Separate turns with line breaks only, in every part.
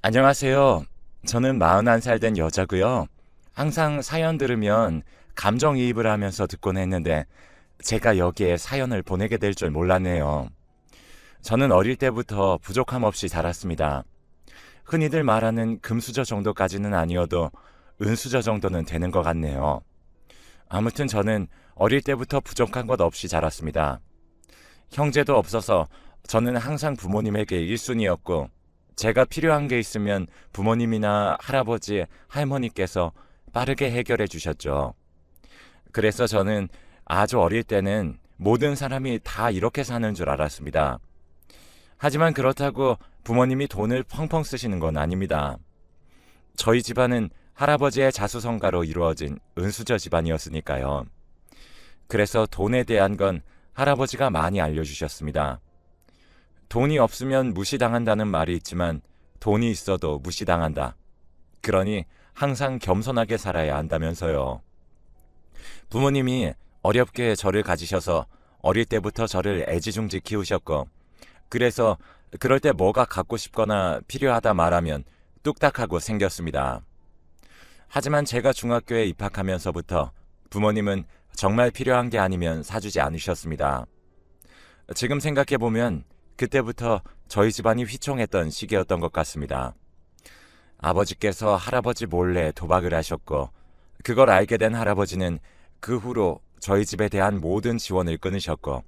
안녕하세요. 저는 41살 된 여자고요. 항상 사연 들으면 감정이입을 하면서 듣곤 했는데 제가 여기에 사연을 보내게 될 줄 몰랐네요. 저는 어릴 때부터 부족함 없이 자랐습니다. 흔히들 말하는 금수저 정도까지는 아니어도 은수저 정도는 되는 것 같네요. 아무튼 저는 어릴 때부터 부족한 것 없이 자랐습니다. 형제도 없어서 저는 항상 부모님에게 1순위였고 제가 필요한 게 있으면 부모님이나 할아버지, 할머니께서 빠르게 해결해 주셨죠. 그래서 저는 아주 어릴 때는 모든 사람이 다 이렇게 사는 줄 알았습니다. 하지만 그렇다고 부모님이 돈을 펑펑 쓰시는 건 아닙니다. 저희 집안은 할아버지의 자수성가로 이루어진 은수저 집안이었으니까요. 그래서 돈에 대한 건 할아버지가 많이 알려주셨습니다. 돈이 없으면 무시당한다는 말이 있지만 돈이 있어도 무시당한다. 그러니 항상 겸손하게 살아야 한다면서요. 부모님이 어렵게 저를 가지셔서 어릴 때부터 저를 애지중지 키우셨고, 그래서 그럴 때 뭐가 갖고 싶거나 필요하다 말하면 뚝딱하고 생겼습니다. 하지만 제가 중학교에 입학하면서부터 부모님은 정말 필요한 게 아니면 사주지 않으셨습니다. 지금 생각해보면 그때부터 저희 집안이 휘청했던 시기였던 것 같습니다. 아버지께서 할아버지 몰래 도박을 하셨고, 그걸 알게 된 할아버지는 그 후로 저희 집에 대한 모든 지원을 끊으셨고,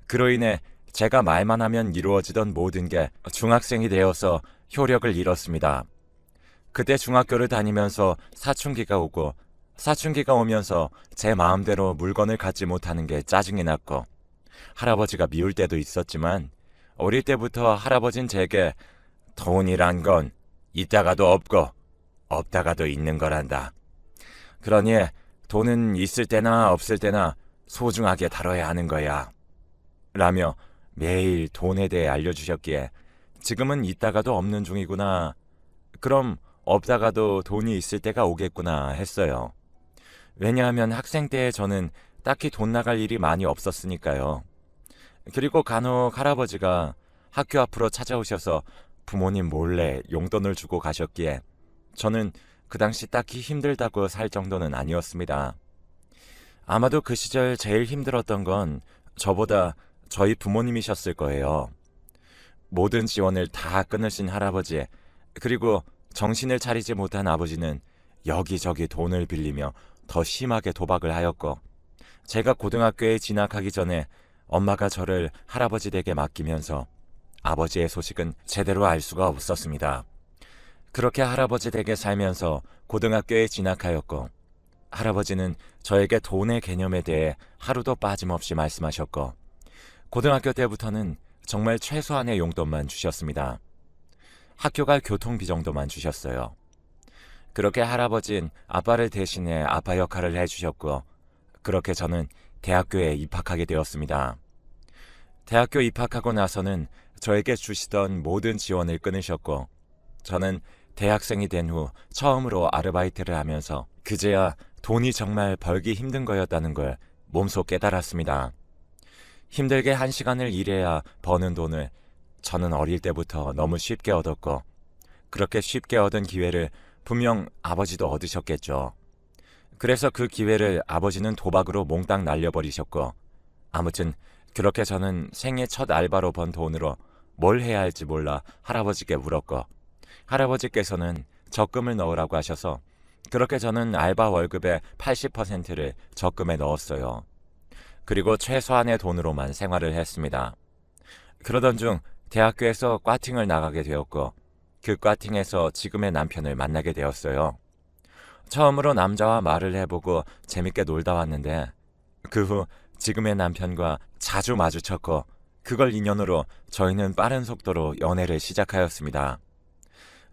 그로 인해 제가 말만 하면 이루어지던 모든 게 중학생이 되어서 효력을 잃었습니다. 그때 중학교를 다니면서 사춘기가 오고, 사춘기가 오면서 제 마음대로 물건을 갖지 못하는 게 짜증이 났고, 할아버지가 미울 때도 있었지만 어릴 때부터 할아버진 제게 돈이란 건 있다가도 없고 없다가도 있는 거란다. 그러니 돈은 있을 때나 없을 때나 소중하게 다뤄야 하는 거야. 라며 매일 돈에 대해 알려주셨기에 지금은 있다가도 없는 중이구나. 그럼 없다가도 돈이 있을 때가 오겠구나 했어요. 왜냐하면 학생 때 저는 딱히 돈 나갈 일이 많이 없었으니까요. 그리고 간혹 할아버지가 학교 앞으로 찾아오셔서 부모님 몰래 용돈을 주고 가셨기에 저는 그 당시 딱히 힘들다고 살 정도는 아니었습니다. 아마도 그 시절 제일 힘들었던 건 저보다 저희 부모님이셨을 거예요. 모든 지원을 다 끊으신 할아버지, 그리고 정신을 차리지 못한 아버지는 여기저기 돈을 빌리며 더 심하게 도박을 하였고, 제가 고등학교에 진학하기 전에 엄마가 저를 할아버지 댁에 맡기면서 아버지의 소식은 제대로 알 수가 없었습니다. 그렇게 할아버지 댁에 살면서 고등학교에 진학하였고, 할아버지는 저에게 돈의 개념에 대해 하루도 빠짐없이 말씀하셨고, 고등학교 때부터는 정말 최소한의 용돈만 주셨습니다. 학교 갈 교통비 정도만 주셨어요. 그렇게 할아버진 아빠를 대신해 아빠 역할을 해주셨고, 그렇게 저는 대학교에 입학하게 되었습니다. 대학교 입학하고 나서는 저에게 주시던 모든 지원을 끊으셨고, 저는 대학생이 된 후 처음으로 아르바이트를 하면서 그제야 돈이 정말 벌기 힘든 거였다는 걸 몸소 깨달았습니다. 힘들게 1시간을 일해야 버는 돈을 저는 어릴 때부터 너무 쉽게 얻었고, 그렇게 쉽게 얻은 기회를 분명 아버지도 얻으셨겠죠. 그래서 그 기회를 아버지는 도박으로 몽땅 날려버리셨고, 아무튼 그렇게 저는 생애 첫 알바로 번 돈으로 뭘 해야 할지 몰라 할아버지께 물었고, 할아버지께서는 적금을 넣으라고 하셔서 그렇게 저는 알바 월급의 80%를 적금에 넣었어요. 그리고 최소한의 돈으로만 생활을 했습니다. 그러던 중 대학교에서 과팅을 나가게 되었고, 그 과팅에서 지금의 남편을 만나게 되었어요. 처음으로 남자와 말을 해보고 재밌게 놀다 왔는데, 그 후 지금의 남편과 자주 마주쳤고, 그걸 인연으로 저희는 빠른 속도로 연애를 시작하였습니다.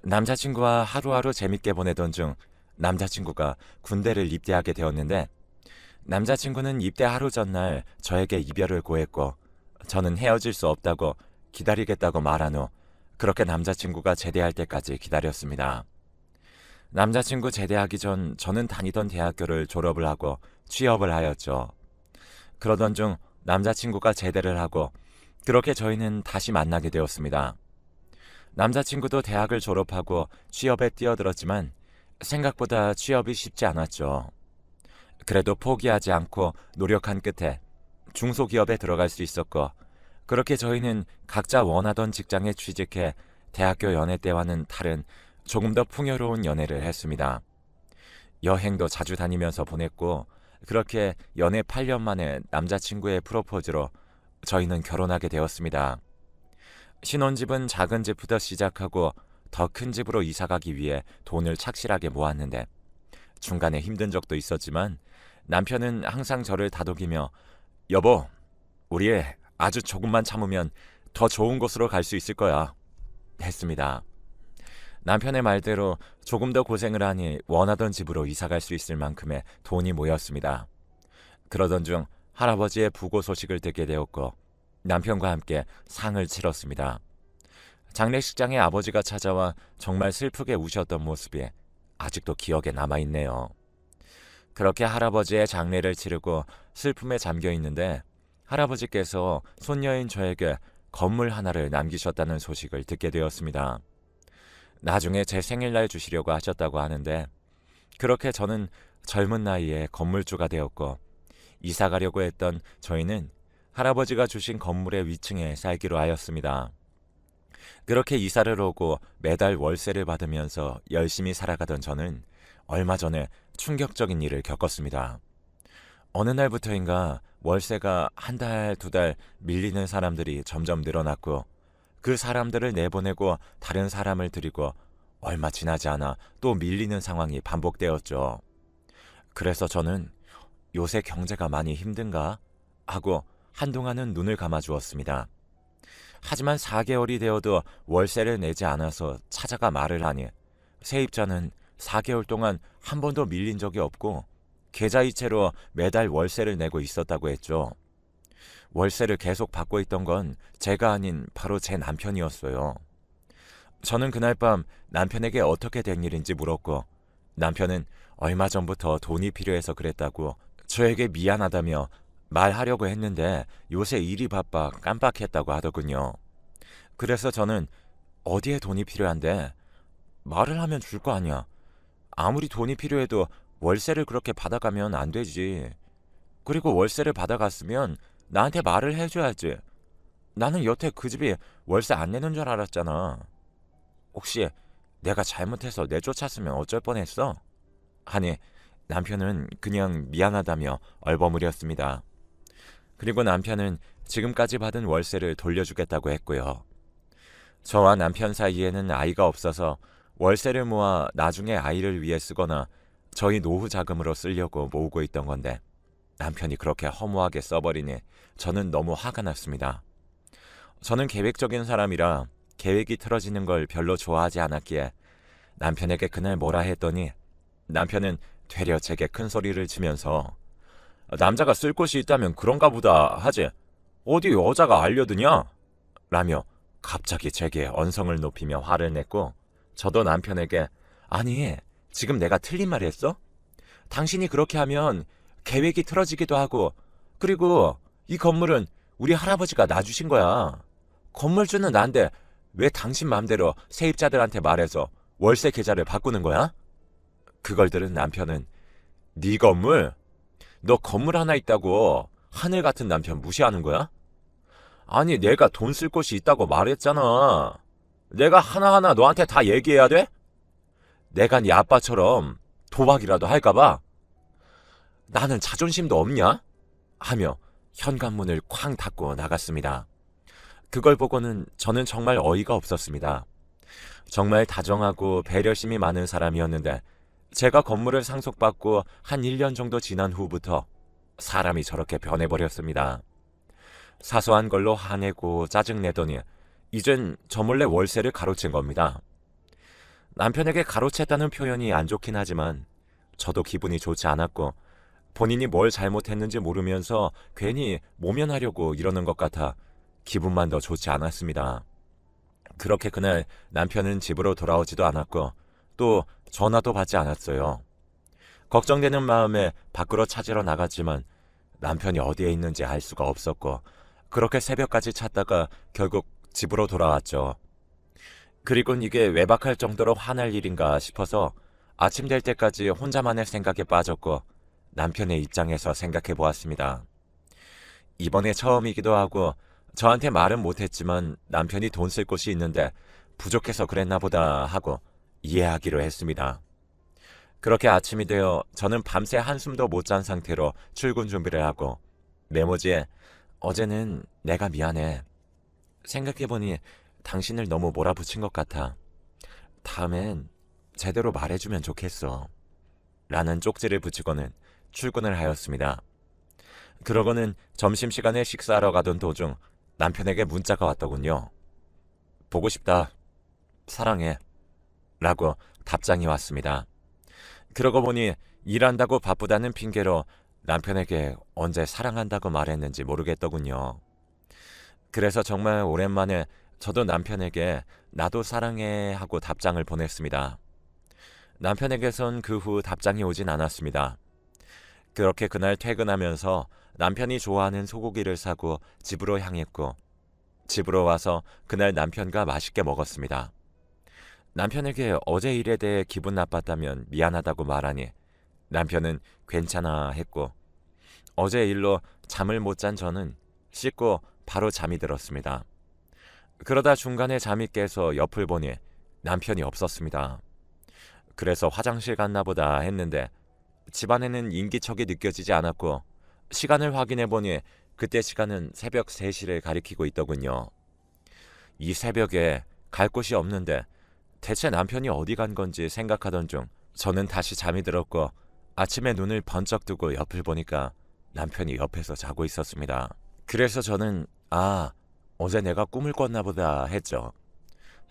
남자친구와 하루하루 재밌게 보내던 중 남자친구가 군대를 입대하게 되었는데, 남자친구는 입대 하루 전날 저에게 이별을 고했고, 저는 헤어질 수 없다고 기다리겠다고 말한 후 그렇게 남자친구가 제대할 때까지 기다렸습니다. 남자친구 제대하기 전 저는 다니던 대학교를 졸업을 하고 취업을 하였죠. 그러던 중 남자친구가 제대를 하고 그렇게 저희는 다시 만나게 되었습니다. 남자친구도 대학을 졸업하고 취업에 뛰어들었지만 생각보다 취업이 쉽지 않았죠. 그래도 포기하지 않고 노력한 끝에 중소기업에 들어갈 수 있었고, 그렇게 저희는 각자 원하던 직장에 취직해 대학교 연애 때와는 다른 조금 더 풍요로운 연애를 했습니다. 여행도 자주 다니면서 보냈고, 그렇게 연애 8년 만에 남자친구의 프로포즈로 저희는 결혼하게 되었습니다. 신혼집은 작은 집부터 시작하고 더 큰 집으로 이사가기 위해 돈을 착실하게 모았는데, 중간에 힘든 적도 있었지만 남편은 항상 저를 다독이며 여보, 우리 아주 조금만 참으면 더 좋은 곳으로 갈 수 있을 거야 했습니다. 남편의 말대로 조금 더 고생을 하니 원하던 집으로 이사갈 수 있을 만큼의 돈이 모였습니다. 그러던 중 할아버지의 부고 소식을 듣게 되었고 남편과 함께 상을 치렀습니다. 장례식장에 아버지가 찾아와 정말 슬프게 우셨던 모습이 아직도 기억에 남아있네요. 그렇게 할아버지의 장례를 치르고 슬픔에 잠겨 있는데 할아버지께서 손녀인 저에게 건물 하나를 남기셨다는 소식을 듣게 되었습니다. 나중에 제 생일날 주시려고 하셨다고 하는데, 그렇게 저는 젊은 나이에 건물주가 되었고 이사 가려고 했던 저희는 할아버지가 주신 건물의 위층에 살기로 하였습니다. 그렇게 이사를 오고 매달 월세를 받으면서 열심히 살아가던 저는 얼마 전에 충격적인 일을 겪었습니다. 어느 날부터인가 월세가 한 달, 두 달 밀리는 사람들이 점점 늘어났고, 그 사람들을 내보내고 다른 사람을 들이고 얼마 지나지 않아 또 밀리는 상황이 반복되었죠. 그래서 저는 요새 경제가 많이 힘든가 하고 한동안은 눈을 감아주었습니다. 하지만 4개월이 되어도 월세를 내지 않아서 찾아가 말을 하니 세입자는 4개월 동안 한 번도 밀린 적이 없고 계좌이체로 매달 월세를 내고 있었다고 했죠. 월세를 계속 받고 있던 건 제가 아닌 바로 제 남편이었어요. 저는 그날 밤 남편에게 어떻게 된 일인지 물었고, 남편은 얼마 전부터 돈이 필요해서 그랬다고 저에게 미안하다며 말하려고 했는데 요새 일이 바빠 깜빡했다고 하더군요. 그래서 저는 어디에 돈이 필요한데 말을 하면 줄 거 아니야. 아무리 돈이 필요해도 월세를 그렇게 받아가면 안 되지. 그리고 월세를 받아갔으면 나한테 말을 해줘야지. 나는 여태 그 집이 월세 안 내는 줄 알았잖아. 혹시 내가 잘못해서 내쫓았으면 어쩔 뻔했어? 하니 남편은 그냥 미안하다며 얼버무렸습니다. 그리고 남편은 지금까지 받은 월세를 돌려주겠다고 했고요. 저와 남편 사이에는 아이가 없어서 월세를 모아 나중에 아이를 위해 쓰거나 저희 노후 자금으로 쓰려고 모으고 있던 건데, 남편이 그렇게 허무하게 써버리니 저는 너무 화가 났습니다. 저는 계획적인 사람이라 계획이 틀어지는 걸 별로 좋아하지 않았기에 남편에게 그날 뭐라 했더니 남편은 되려 제게 큰 소리를 치면서 남자가 쓸 곳이 있다면 그런가 보다 하지 어디 여자가 알려드냐? 라며 갑자기 제게 언성을 높이며 화를 냈고, 저도 남편에게 아니 지금 내가 틀린 말 했어? 당신이 그렇게 하면 계획이 틀어지기도 하고, 그리고 이 건물은 우리 할아버지가 놔주신 거야. 건물주는 난데 왜 당신 맘대로 세입자들한테 말해서 월세 계좌를 바꾸는 거야? 그걸 들은 남편은 네 건물? 너 건물 하나 있다고 하늘 같은 남편 무시하는 거야? 아니 내가 돈 쓸 곳이 있다고 말했잖아. 내가 하나하나 너한테 다 얘기해야 돼? 내가 네 아빠처럼 도박이라도 할까봐? 나는 자존심도 없냐? 하며 현관문을 쾅 닫고 나갔습니다. 그걸 보고는 저는 정말 어이가 없었습니다. 정말 다정하고 배려심이 많은 사람이었는데 제가 건물을 상속받고 한 1년 정도 지난 후부터 사람이 저렇게 변해버렸습니다. 사소한 걸로 화내고 짜증내더니 이젠 저 몰래 월세를 가로챈 겁니다. 남편에게 가로챘다는 표현이 안 좋긴 하지만 저도 기분이 좋지 않았고, 본인이 뭘 잘못했는지 모르면서 괜히 모면하려고 이러는 것 같아 기분만 더 좋지 않았습니다. 그렇게 그날 남편은 집으로 돌아오지도 않았고 또 전화도 받지 않았어요. 걱정되는 마음에 밖으로 찾으러 나갔지만 남편이 어디에 있는지 알 수가 없었고, 그렇게 새벽까지 찾다가 결국 집으로 돌아왔죠. 그리곤 이게 외박할 정도로 화날 일인가 싶어서 아침 될 때까지 혼자만의 생각에 빠졌고 남편의 입장에서 생각해 보았습니다. 이번에 처음이기도 하고 저한테 말은 못했지만 남편이 돈 쓸 곳이 있는데 부족해서 그랬나 보다 하고 이해하기로 했습니다. 그렇게 아침이 되어 저는 밤새 한숨도 못 잔 상태로 출근 준비를 하고 메모지에 어제는 내가 미안해. 생각해보니 당신을 너무 몰아붙인 것 같아. 다음엔 제대로 말해주면 좋겠어. 라는 쪽지를 붙이고는 출근을 하였습니다. 그러고는 점심시간에 식사하러 가던 도중 남편에게 문자가 왔더군요. 보고 싶다. 사랑해. 라고 답장이 왔습니다. 그러고 보니 일한다고 바쁘다는 핑계로 남편에게 언제 사랑한다고 말했는지 모르겠더군요. 그래서 정말 오랜만에 저도 남편에게 나도 사랑해 하고 답장을 보냈습니다. 남편에게선 그 후 답장이 오진 않았습니다. 그렇게 그날 퇴근하면서 남편이 좋아하는 소고기를 사고 집으로 향했고 집으로 와서 그날 남편과 맛있게 먹었습니다. 남편에게 어제 일에 대해 기분 나빴다면 미안하다고 말하니 남편은 괜찮아 했고 어제 일로 잠을 못 잔 저는 씻고 바로 잠이 들었습니다. 그러다 중간에 잠이 깨서 옆을 보니 남편이 없었습니다. 그래서 화장실 갔나 보다 했는데 집안에는 인기척이 느껴지지 않았고 시간을 확인해 보니 그때 시간은 새벽 3시를 가리키고 있더군요. 이 새벽에 갈 곳이 없는데 대체 남편이 어디 간 건지 생각하던 중 저는 다시 잠이 들었고 아침에 눈을 번쩍 뜨고 옆을 보니까 남편이 옆에서 자고 있었습니다. 그래서 저는 어제 내가 꿈을 꿨나 보다 했죠.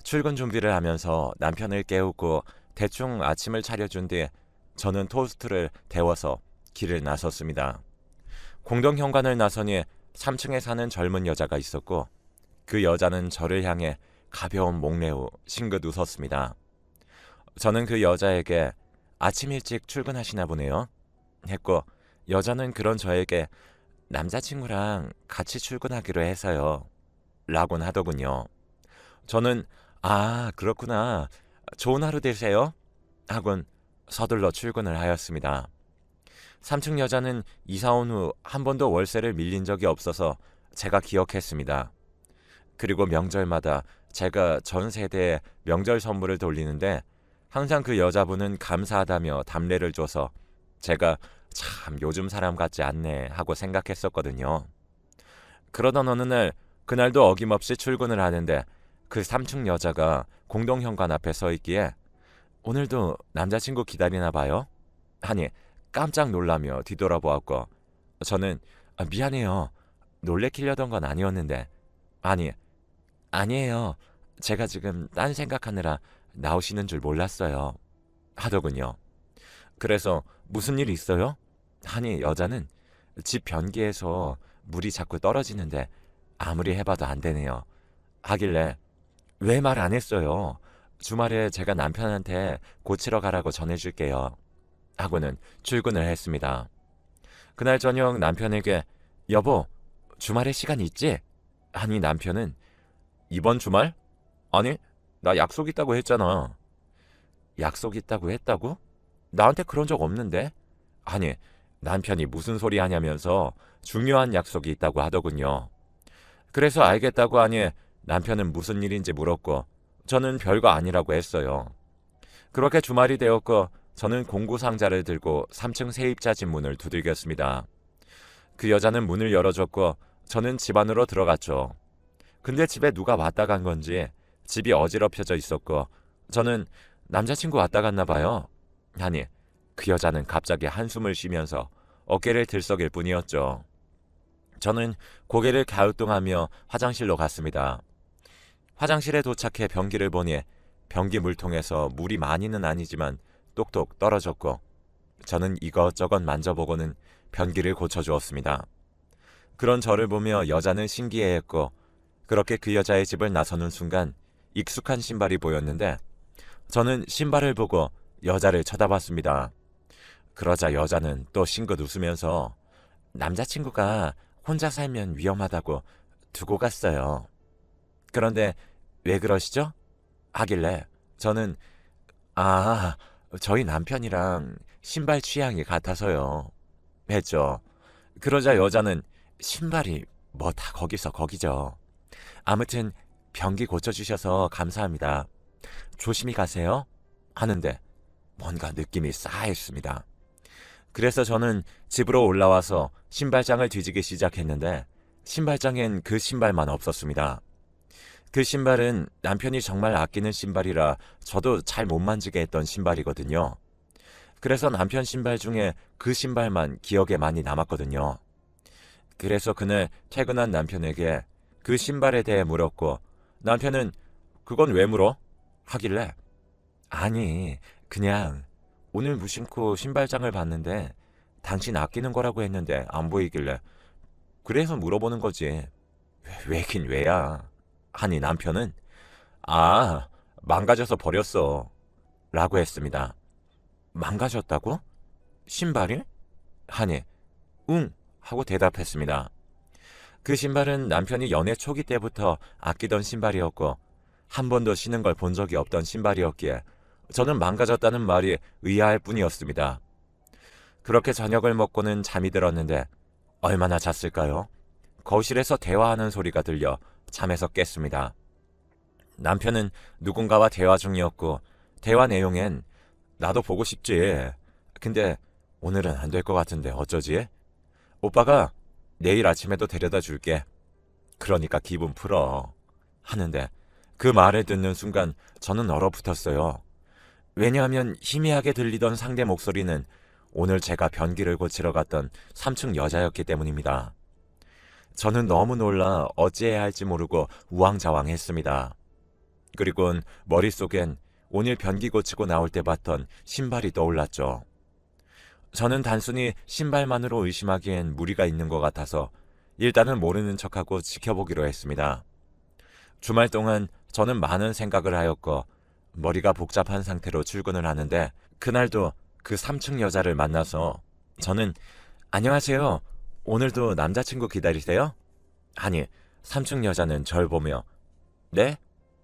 출근 준비를 하면서 남편을 깨우고 대충 아침을 차려준 뒤 저는 토스트를 데워서 길을 나섰습니다. 공동현관을 나서니 3층에 사는 젊은 여자가 있었고 그 여자는 저를 향해 가벼운 목례 후 싱긋 웃었습니다. 저는 그 여자에게 아침 일찍 출근하시나 보네요 했고 여자는 그런 저에게 남자친구랑 같이 출근하기로 해서요 라곤 하더군요. 저는 그렇구나. 좋은 하루 되세요 하곤 서둘러 출근을 하였습니다. 3층 여자는 이사 온 후 한 번도 월세를 밀린 적이 없어서 제가 기억했습니다. 그리고 명절마다 제가 전 세대에 명절 선물을 돌리는데 항상 그 여자분은 감사하다며 답례를 줘서 제가 참 요즘 사람 같지 않네 하고 생각했었거든요. 그러던 어느 날 그날도 어김없이 출근을 하는데 그 3층 여자가 공동현관 앞에 서 있기에 오늘도 남자친구 기다리나 봐요? 하니 깜짝 놀라며 뒤돌아보았고 저는 미안해요. 놀래키려던 건 아니었는데 아니에요. 제가 지금 딴 생각하느라 나오시는 줄 몰랐어요. 하더군요. 그래서 무슨 일 있어요? 하니 여자는 집 변기에서 물이 자꾸 떨어지는데 아무리 해봐도 안 되네요. 하길래 왜 말 안 했어요? 주말에 제가 남편한테 고치러 가라고 전해줄게요. 하고는 출근을 했습니다. 그날 저녁 남편에게 여보, 주말에 시간 있지? 하니 남편은 이번 주말? 아니, 나 약속 있다고 했잖아. 약속 있다고 했다고? 나한테 그런 적 없는데? 아니, 남편이 무슨 소리 하냐면서 중요한 약속이 있다고 하더군요. 그래서 알겠다고 하니 남편은 무슨 일인지 물었고 저는 별거 아니라고 했어요. 그렇게 주말이 되었고 저는 공구상자를 들고 3층 세입자 집 문을 두들겼습니다. 그 여자는 문을 열어줬고 저는 집 안으로 들어갔죠. 근데 집에 누가 왔다 간 건지 집이 어지럽혀져 있었고 저는 남자친구 왔다 갔나 봐요. 하니 그 여자는 갑자기 한숨을 쉬면서 어깨를 들썩일 뿐이었죠. 저는 고개를 갸우뚱하며 화장실로 갔습니다. 화장실에 도착해 변기를 보니 변기 물통에서 물이 많이는 아니지만 똑똑 떨어졌고 저는 이것저것 만져보고는 변기를 고쳐주었습니다. 그런 저를 보며 여자는 신기해했고 그렇게 그 여자의 집을 나서는 순간 익숙한 신발이 보였는데 저는 신발을 보고 여자를 쳐다봤습니다. 그러자 여자는 또 싱긋 웃으면서 남자친구가 혼자 살면 위험하다고 두고 갔어요. 그런데 왜 그러시죠? 하길래 저는 아, 저희 남편이랑 신발 취향이 같아서요. 했죠. 그러자 여자는 신발이 뭐 다 거기서 거기죠. 아무튼 변기 고쳐주셔서 감사합니다. 조심히 가세요. 하는데 뭔가 느낌이 싸했습니다. 그래서 저는 집으로 올라와서 신발장을 뒤지기 시작했는데 신발장엔 그 신발만 없었습니다. 그 신발은 남편이 정말 아끼는 신발이라 저도 잘 못 만지게 했던 신발이거든요. 그래서 남편 신발 중에 그 신발만 기억에 많이 남았거든요. 그래서 그날 퇴근한 남편에게 그 신발에 대해 물었고 남편은 그건 왜 물어? 하길래 아니 그냥 오늘 무심코 신발장을 봤는데 당신 아끼는 거라고 했는데 안 보이길래 그래서 물어보는 거지. 왜긴 왜야. 하니 남편은 아 망가져서 버렸어 라고 했습니다. 망가졌다고? 신발이? 하니 응 하고 대답했습니다. 그 신발은 남편이 연애 초기 때부터 아끼던 신발이었고 한 번도 신은 걸 본 적이 없던 신발이었기에 저는 망가졌다는 말이 의아할 뿐이었습니다. 그렇게 저녁을 먹고는 잠이 들었는데 얼마나 잤을까요? 거실에서 대화하는 소리가 들려 잠에서 깼습니다. 남편은 누군가와 대화 중이었고 대화 내용엔 나도 보고 싶지. 근데 오늘은 안 될 것 같은데 어쩌지? 오빠가 내일 아침에도 데려다 줄게. 그러니까 기분 풀어. 하는데 그 말을 듣는 순간 저는 얼어붙었어요. 왜냐하면 희미하게 들리던 상대 목소리는 오늘 제가 변기를 고치러 갔던 3층 여자였기 때문입니다. 저는 너무 놀라 어찌해야 할지 모르고 우왕좌왕했습니다. 그리곤 머릿속엔 오늘 변기 고치고 나올 때 봤던 신발이 떠올랐죠. 저는 단순히 신발만으로 의심하기엔 무리가 있는 것 같아서 일단은 모르는 척하고 지켜보기로 했습니다. 주말 동안 저는 많은 생각을 하였고 머리가 복잡한 상태로 출근을 하는데 그날도 그 3층 여자를 만나서 저는 안녕하세요. 오늘도 남자친구 기다리세요? 하니 3층 여자는 절 보며 네?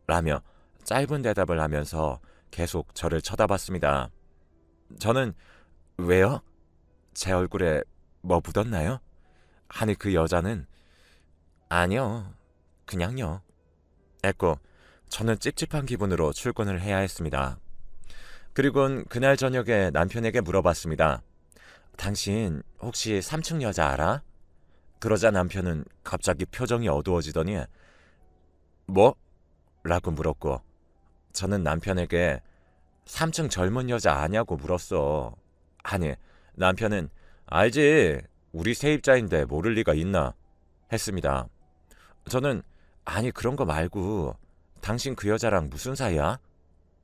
라며 짧은 대답을 하면서 계속 저를 쳐다봤습니다. 저는 왜요? 제 얼굴에 뭐 묻었나요? 하니 그 여자는 아니요. 그냥요. 했고 저는 찝찝한 기분으로 출근을 해야 했습니다. 그리곤 그날 저녁에 남편에게 물어봤습니다. 당신 혹시 3층 여자 알아? 그러자 남편은 갑자기 표정이 어두워지더니 뭐? 라고 물었고 저는 남편에게 3층 젊은 여자 아냐고 물었어. 하니 남편은 알지. 우리 세입자인데 모를 리가 있나? 했습니다. 저는 아니 그런 거 말고 당신 그 여자랑 무슨 사이야?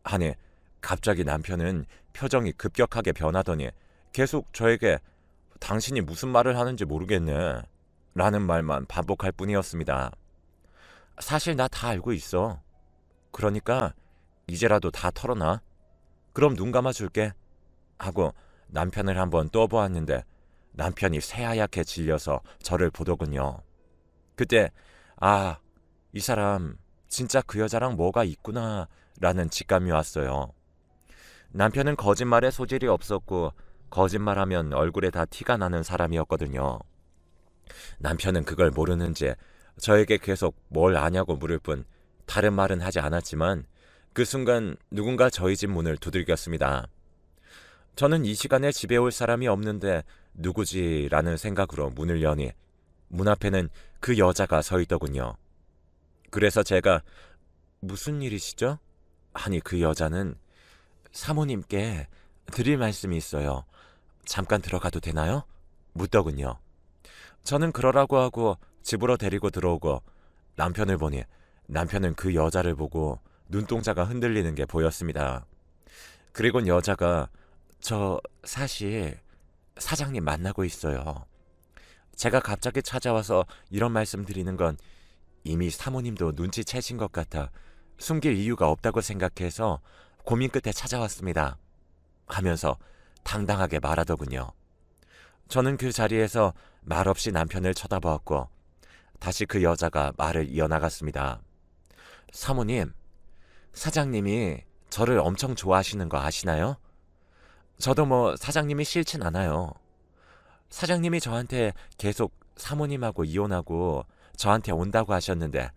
하니 갑자기 남편은 표정이 급격하게 변하더니 계속 저에게 당신이 무슨 말을 하는지 모르겠네 라는 말만 반복할 뿐이었습니다. 사실 나 다 알고 있어. 그러니까 이제라도 다 털어놔. 그럼 눈 감아줄게. 하고 남편을 한번 떠보았는데 남편이 새하얗게 질려서 저를 보더군요. 그때 이 사람 진짜 그 여자랑 뭐가 있구나 라는 직감이 왔어요. 남편은 거짓말에 소질이 없었고 거짓말하면 얼굴에 다 티가 나는 사람이었거든요. 남편은 그걸 모르는지 저에게 계속 뭘 아냐고 물을 뿐 다른 말은 하지 않았지만 그 순간 누군가 저희 집 문을 두들겼습니다. 저는 이 시간에 집에 올 사람이 없는데 누구지라는 생각으로 문을 여니 문 앞에는 그 여자가 서 있더군요. 그래서 제가 무슨 일이시죠? 하니 그 여자는 사모님께 드릴 말씀이 있어요. 잠깐 들어가도 되나요? 묻더군요. 저는 그러라고 하고 집으로 데리고 들어오고 남편을 보니 남편은 그 여자를 보고 눈동자가 흔들리는 게 보였습니다. 그리고 여자가 저 사실 사장님 만나고 있어요. 제가 갑자기 찾아와서 이런 말씀 드리는 건 이미 사모님도 눈치채신 것 같아 숨길 이유가 없다고 생각해서 고민 끝에 찾아왔습니다. 하면서 당당하게 말하더군요. 저는 그 자리에서 말없이 남편을 쳐다보았고 다시 그 여자가 말을 이어나갔습니다. 사모님,
사장님이 저를 엄청 좋아하시는 거 아시나요? 저도 뭐 사장님이 싫진 않아요. 사장님이 저한테 계속 사모님하고 이혼하고 저한테 온다고 하셨는데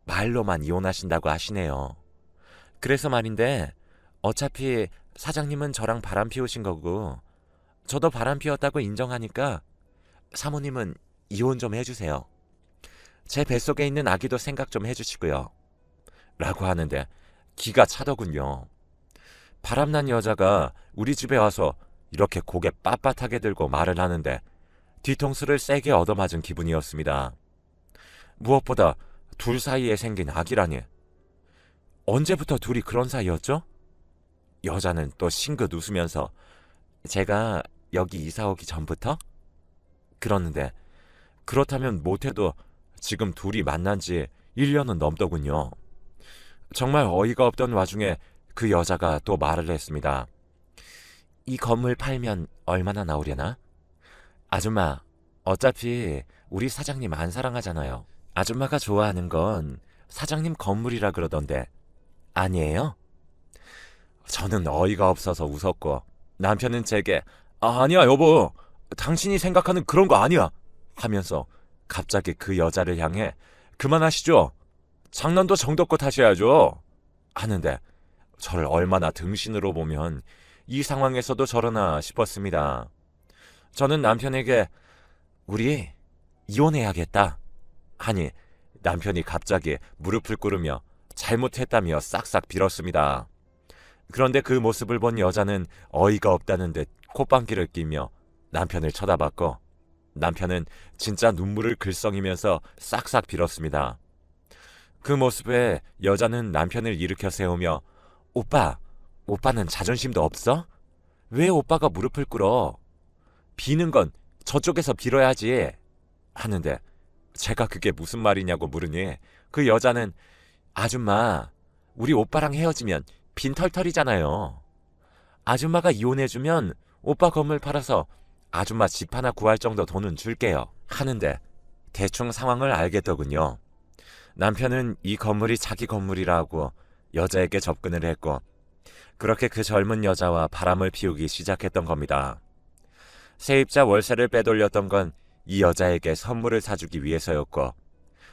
말로만 이혼하신다고 하시네요. 그래서 말인데 어차피 사장님은 저랑 바람 피우신 거고 저도 바람 피웠다고 인정하니까 사모님은 이혼 좀 해주세요. 제 뱃속에 있는 아기도 생각 좀 해주시고요. 라고 하는데 기가 차더군요. 바람난 여자가 우리 집에 와서 이렇게 고개 빳빳하게 들고 말을 하는데 뒤통수를 세게 얻어맞은 기분이었습니다. 무엇보다 둘 사이에 생긴 아기라니. 언제부터 둘이 그런 사이였죠? 여자는 또 싱긋 웃으면서 제가 여기 이사 오기 전부터? 그러는데 그렇다면 못해도 지금 둘이 만난 지 1년은 넘더군요. 정말 어이가 없던 와중에 그 여자가 또 말을 했습니다. 이 건물 팔면 얼마나 나오려나? 아줌마, 어차피 우리 사장님 안 사랑하잖아요. 아줌마가 좋아하는 건 사장님 건물이라 그러던데 아니에요? 저는 어이가 없어서 웃었고 남편은 제게 아니야 여보, 당신이 생각하는 그런 거 아니야 하면서 갑자기 그 여자를 향해 그만하시죠. 장난도 정도껏 하셔야죠. 하는데 저를 얼마나 등신으로 보면 이 상황에서도 저러나 싶었습니다. 저는 남편에게 우리 이혼해야겠다 하니 남편이 갑자기 무릎을 꿇으며 잘못했다며 싹싹 빌었습니다. 그런데 그 모습을 본 여자는 어이가 없다는 듯 콧방귀를 끼며 남편을 쳐다봤고 남편은 진짜 눈물을 글썽이면서 싹싹 빌었습니다. 그 모습에 여자는 남편을 일으켜 세우며 오빠는 자존심도 없어? 왜 오빠가 무릎을 꿇어? 비는 건 저쪽에서 빌어야지 하는데 제가 그게 무슨 말이냐고 물으니 그 여자는 아줌마, 우리 오빠랑 헤어지면 빈털털이잖아요. 아줌마가 이혼해주면 오빠 건물 팔아서 아줌마 집 하나 구할 정도 돈은 줄게요. 하는데 대충 상황을 알겠더군요. 남편은 이 건물이 자기 건물이라고 여자에게 접근을 했고 그렇게 그 젊은 여자와 바람을 피우기 시작했던 겁니다. 세입자 월세를 빼돌렸던 건 이 여자에게 선물을 사주기 위해서였고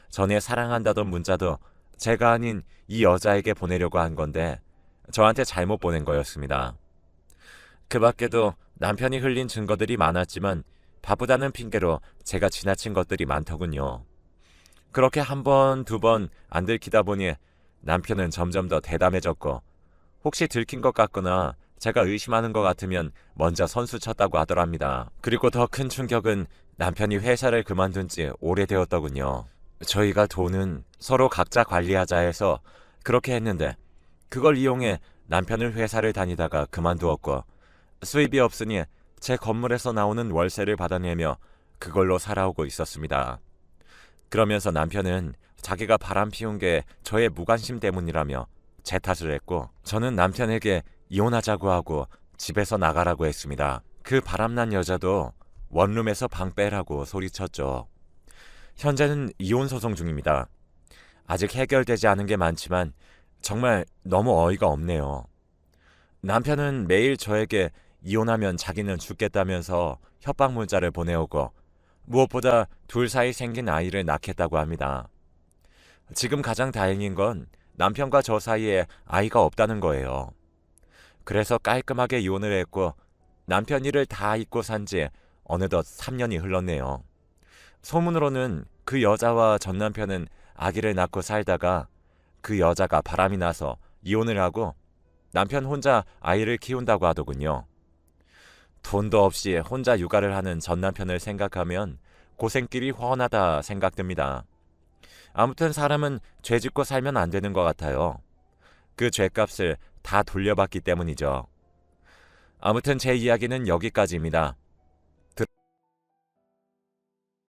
전에 사랑한다던 문자도 제가 아닌 이 여자에게 보내려고 한 건데 저한테 잘못 보낸 거였습니다. 그 밖에도 남편이 흘린 증거들이 많았지만 바쁘다는 핑계로 제가 지나친 것들이 많더군요. 그렇게 한 번, 두 번 안 들키다 보니 남편은 점점 더 대담해졌고 혹시 들킨 것 같거나 제가 의심하는 것 같으면 먼저 선수 쳤다고 하더랍니다. 그리고 더 큰 충격은 남편이 회사를 그만둔 지 오래되었더군요. 저희가 돈은 서로 각자 관리하자 해서 그렇게 했는데 그걸 이용해 남편은 회사를 다니다가 그만두었고 수입이 없으니 제 건물에서 나오는 월세를 받아내며 그걸로 살아오고 있었습니다. 그러면서 남편은 자기가 바람 피운 게 저의 무관심 때문이라며 제 탓을 했고 저는 남편에게 이혼하자고 하고 집에서 나가라고 했습니다. 그 바람난 여자도 원룸에서 방 빼라고 소리쳤죠. 현재는 이혼 소송 중입니다. 아직 해결되지 않은 게 많지만 정말 너무 어이가 없네요. 남편은 매일 저에게 이혼하면 자기는 죽겠다면서 협박 문자를 보내오고 무엇보다 둘 사이 생긴 아이를 낳겠다고 합니다. 지금 가장 다행인 건 남편과 저 사이에 아이가 없다는 거예요. 그래서 깔끔하게 이혼을 했고 남편 일을 다 잊고 산 지 어느덧 3년이 흘렀네요. 소문으로는 그 여자와 전 남편은 아기를 낳고 살다가 그 여자가 바람이 나서 이혼을 하고 남편 혼자 아이를 키운다고 하더군요. 돈도 없이 혼자 육아를 하는 전 남편을 생각하면 고생길이 훤하다 생각됩니다. 아무튼 사람은 죄 짓고 살면 안 되는 것 같아요. 그 죄값을 다 돌려받기 때문이죠. 아무튼 제 이야기는 여기까지입니다.